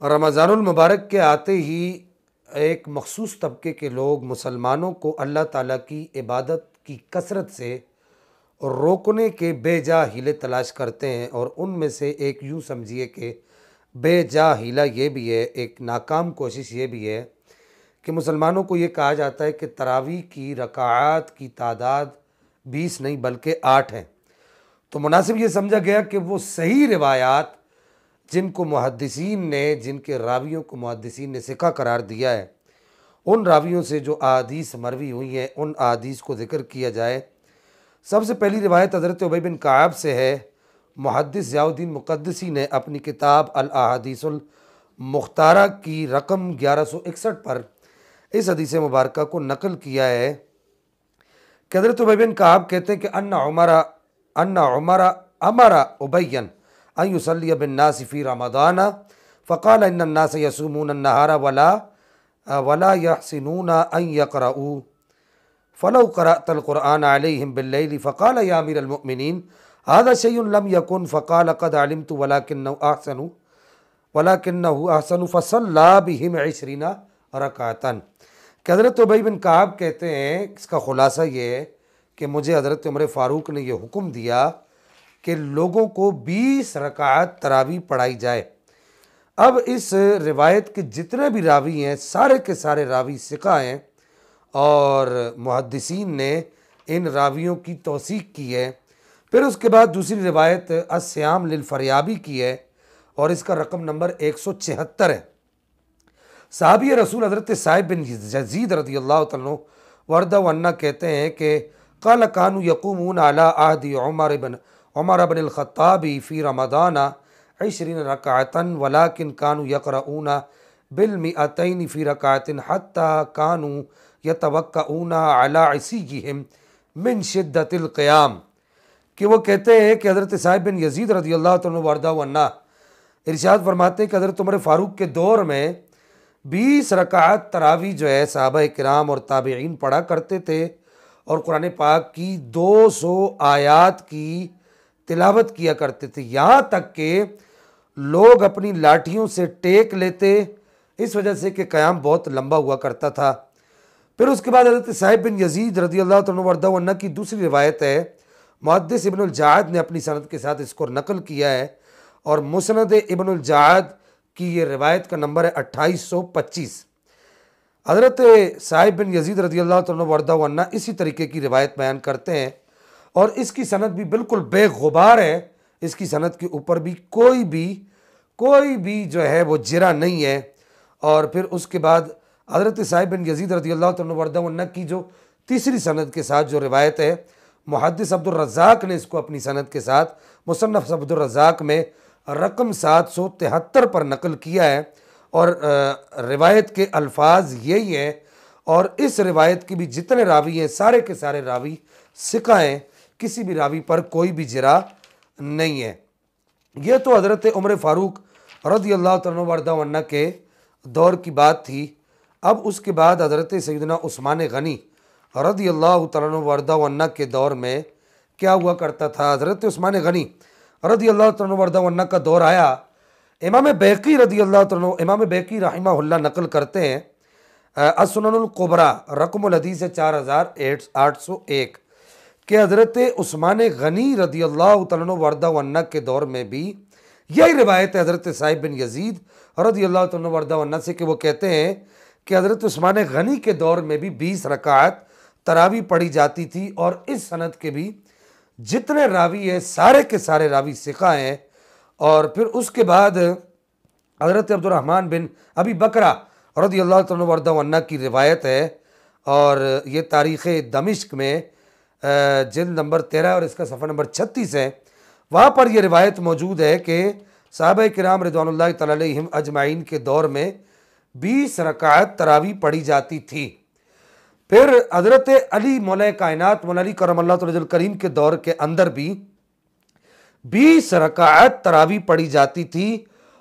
रमज़ानुल मुबारक के आते ही एक मखसूस तबके के लोग मुसलमानों को अल्लाह ताला की इबादत की कसरत से रोकने के बेजा हीले तलाश करते हैं। और उनमें से एक यूँ समझिए कि बेजा हीला ये भी है, एक नाकाम कोशिश ये भी है कि मुसलमानों को ये कहा जाता है कि तरावी की रकाआत की तादाद 20 नहीं बल्कि 8 है। तो मुनासिब ये समझा गया कि वो सही रिवायात जिनको मुहद्दिसीन ने, जिनके रावियों को मुहद्दिसीन ने सिका करार दिया है, उन रावियों से जो अहादीस मरवी हुई हैं उन अहादीस को ज़िक्र किया जाए। सबसे पहली रिवायत हज़रत उबई बिन काब से है। मुहद्दिस ज़ियाउद्दीन मुक़द्दसी ने अपनी किताब अल अहादीसुल मुख्तारा की रकम 1161 पर इस हदीस मुबारक को नकल किया है कि हज़रत उबई बिन काब कहते हैं कि अन्ना उमरा अमरा उबैयन अन युसल्ली बिन नास फ़ी रमदान फ़क़ाल इन्ना अन्नास यसूमून अन्नहारा वला वला यहसिनून अन यक़रऊ फ़लौ क़रअतल क़ुरआन अलैहिम बिल्लैलि फ़क़ाल या अमीरल मुअमिनीन हाज़ा शैउन लम यकुन फ़क़ाल क़द अलिमतु वलाकिन्नहु अहसनु फ़सल्ला बिहिम 20 रकातन। कि हज़रत उबई बिन काब कहते हैं, इसका ख़ुलासा ये है कि मुझे हज़रत उमर फ़ारूक ने यह हुक्म दिया कि लोगों को 20 रकात तरावी पढ़ाई जाए। अब इस रिवायत के जितने भी रावी हैं सारे के सारे रावी सिका हैं और मुहद्दिसीन ने इन रावियों की तौसीक की है। फिर उसके बाद दूसरी रिवायत अस्याम लिल फरियाबी की है और इसका रकम नंबर 176 है। साहबी रसूल हज़रत साहिब बिन यज़ीद रज़ियल्लाहु तआला वर्दा वन्ना कहते हैं कि क़ाल कानू यक़ूमून अला अहदी उमर बिन अल ख़त्ताबी फ़ी रमदान 20 रकातन वलाकिन कानू यक़रऊन बिल मिअतैन फ़ी रकातिन हत्ता कानू यतवक्कऊन अला इसीहिम मिन शिद्दतिल क़ियाम। कि वो कहते हैं कि हज़रत साहिब बिन यज़ीद रज़ियल्लाहु तआला वर्दा वन्ना इरशाद फरमाते हैं कि हज़रत उमर फ़ारूक के दौर में 20 रकात तरावी जो है सहाबा किराम और ताबईन पढ़ा करते थे और कुरान पाक की 200 आयात की तिलावत किया करते थे। यहाँ तक कि लोग अपनी लाठियों से टेक लेते, इस वजह से कि क़याम बहुत लंबा हुआ करता था। फिर उसके बाद हज़रत साहिब बिन यज़ीद रज़ियल्लाहु तआला वर्दा वन्ना की दूसरी रिवायत है। मुहद्दिस इब्नुल जाद ने अपनी सनद के साथ इसको नकल किया है और मुस्नद इब्नुल जाद की ये रिवायत का नंबर है 2825। हज़रत साहिब बिन यज़ीद रज़ियल्लाहु तआला वर्दा वन्ना इसी तरीके की रिवायत बयान करते हैं और इसकी सनद भी बिल्कुल बेगुबार है। इसकी सनद के ऊपर भी कोई भी जो है वो जिरा नहीं है। और फिर उसके बाद हज़रत साहिब बिन यज़ीद रज़ियल्लाहु तआला वर्दा वन्ना की जो तीसरी सनद के साथ जो रिवायत है, मुहद्दिस अब्दुर रज़्ज़ाक़ ने इसको अपनी सनद के साथ मुसन्नफ़ अब्दुर रज़्ज़ाक़ में रकम 773 पर नकल किया है और रिवायत के अल्फाज यही हैं। और इस रिवायत के भी जितने रावी हैं सारे के सारे रावी सिका हैं, किसी भी रावी पर कोई भी जिरा नहीं है। ये तो हज़रत उमर फ़ारूक रज़ियल्लाहु तआला वर्दा वन्ना के दौर की बात थी। अब उसके बाद हज़रत सैयदना उस्मान गनी रज़ियल्लाहु तआला वर्दा वन्ना के दौर में क्या हुआ करता था। हज़रत उस्मान गनी रज़ियल्लाहु तआला वर्दा वन्ना का दौर आया। इमाम बैक़ी रज़ियल्लाहु तआला इमाम बैक़ी रहमहुल्लाह नकल करते हैं अस्सुननुल कुबरा रकमुल हदीस 4801 के हज़रत उस्मान गनी रज़ियल्लाहु तआला वर्दा वन्ना के दौर में भी यही रिवायत है हज़रत साहिब बिन यज़ीद रज़ियल्लाहु तआला वर्दा वन्ना से कि वो कहते हैं कि हज़रत उस्मान गनी के दौर में भी 20 रकात तरावी पढ़ी जाती थी। और इस सनद के भी जितने रावी हैं सारे के सारे रावी सिका हैं। और फिर उसके बाद हज़रत अब्दुर्रहमान बिन अबी बकरा रज़ियल्लाहु तआला वर्दा वन्ना की रिवायत है और ये तारीख़ दमिश्क में जिल्द नंबर 13 और इसका सफ़ा नंबर 36 है। वहाँ पर यह रिवायत मौजूद है कि सहाबा किराम रिज़वानुल्लाहि तआला अलैहिम अजमाइन के दौर में 20 रकात तरावी पढ़ी जाती थी। फिर हज़रत अली मौला कायनात मौला अली करमल्लाहु वजहुल करीम के दौर के अंदर भी 20 रकात तरावी पढ़ी जाती थी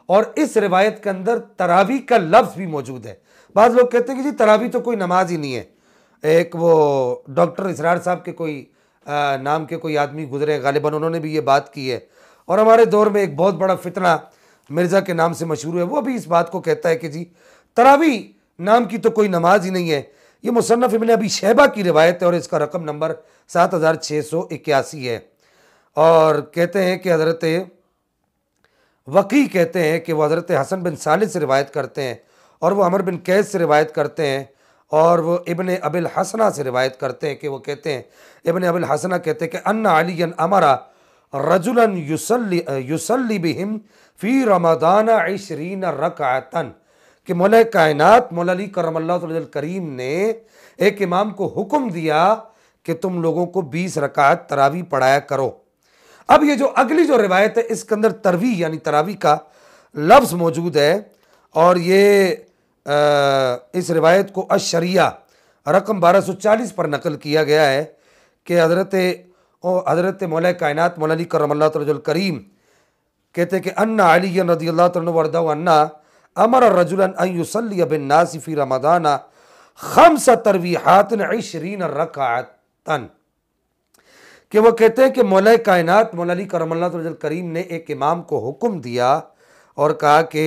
और इस रिवायत के अंदर तरावी का लफ्ज़ भी मौजूद है। बाज़ लोग कहते हैं कि जी तरावी तो कोई नमाज ही नहीं है। एक वो डॉक्टर इसरार साहब के कोई नाम के कोई आदमी गुजरे गालिबन, उन्होंने भी ये बात की है। और हमारे दौर में एक बहुत बड़ा फितना मिर्ज़ा के नाम से मशहूर है, वो भी इस बात को कहता है कि जी तरावी नाम की तो कोई नमाज ही नहीं है। ये मुसन्नफ़ इब्न अबी शैबा की रिवायत है और इसका रकम नंबर 7681 है। और कहते हैं कि हज़रत वकी कहते हैं कि वो हज़रत हसन बिन सालिद से रिवायत करते हैं और वो अमर बिन कैस से रिवायत करते हैं और वो इब्न अबिल हसना से रिवायत करते हैं कि वो कहते हैं, इब्न अबिल हसना कहते हैं कि अन्ना अलियन अमरा रजुलन युसल्ली बिहिम फ़ी रमदान 20 रकातन, कि मौला कायनात मौला अली करमल्लाहु वजहल करीम ने एक इमाम को हुक्म दिया कि तुम लोगों को 20 रकात तरावी पढ़ाया करो। अब ये जो अगली जो रिवायत है इसके अंदर तरवी यानी तरावी का लफ्ज़ मौजूद है और ये इस रिवायत को अशरिया रकम 1240 पर नकल किया गया है कि हज़रत मौला कायनात मौला अली करमल्लाहु वजहल करीम कहते हैं कि अन्ना अली रज़ियल्लाहु अन्हु वरदा अन्ना अमर रजुलन अन युसल्ली बिन नास फी रमदान 5 तरवीहातन 20 रकातन, कि वो कहते हैं कि मौला कायनात मौला अली करमल्लाहु वजहल करीम ने एक इमाम को हुक्म दिया और कहा कि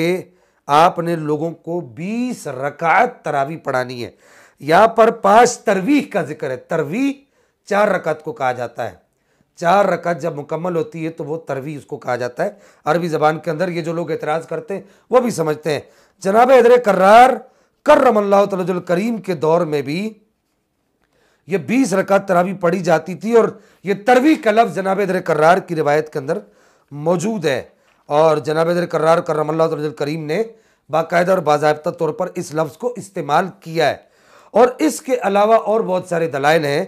आपने लोगों को 20 रकात तरावी पढ़ानी है। यहाँ पर 5 तरवीह का जिक्र है। तरवीह 4 रकात को कहा जाता है। 4 रकात जब मुकम्मल होती है तो वो तरवीह उसको कहा जाता है अरबी ज़बान के अंदर। ये जो लोग एतराज़ करते हैं वो भी समझते हैं। जनाब हैदर कर्रार करमल्लाहु वजहल करीम के दौर में भी ये 20 रकात तरावी पढ़ी जाती थी और ये तरवीह का लफ्ज़ जनाब हैदर कर्रार की रिवायत के अंदर मौजूद है और जनाब हैदर कर्रार करमल्लाहु वजहल करीम ने बाकायदा और बाज़ाब्ता तौर पर इस लफ्ज़ को इस्तेमाल किया है। और इसके अलावा और बहुत सारे दलाइल हैं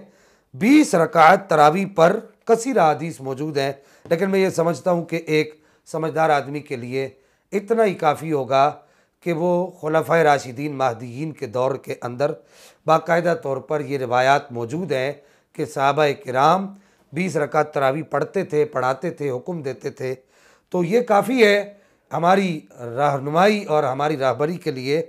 20 रकात तरावी पर कसीरा हदीस मौजूद हैं, लेकिन मैं ये समझता हूँ कि एक समझदार आदमी के लिए इतना ही काफ़ी होगा कि वो खुलफ़ाए राशिदीन महदीयीन के दौर के अंदर बाकायदा तौर पर ये रिवायात मौजूद हैं कि सहाबा किराम 20 रकात तरावी पढ़ते थे, पढ़ाते थे, हुक्म देते थे। तो ये काफ़ी है हमारी रहनुमाई और हमारी रहबरी के लिए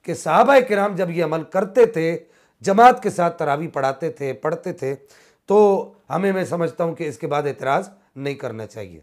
कि सहाबा किराम जब ये अमल करते थे, जमात के साथ तरावी पढ़ाते थे, पढ़ते थे, तो हमें मैं समझता हूँ कि इसके बाद एतराज़ नहीं करना चाहिए।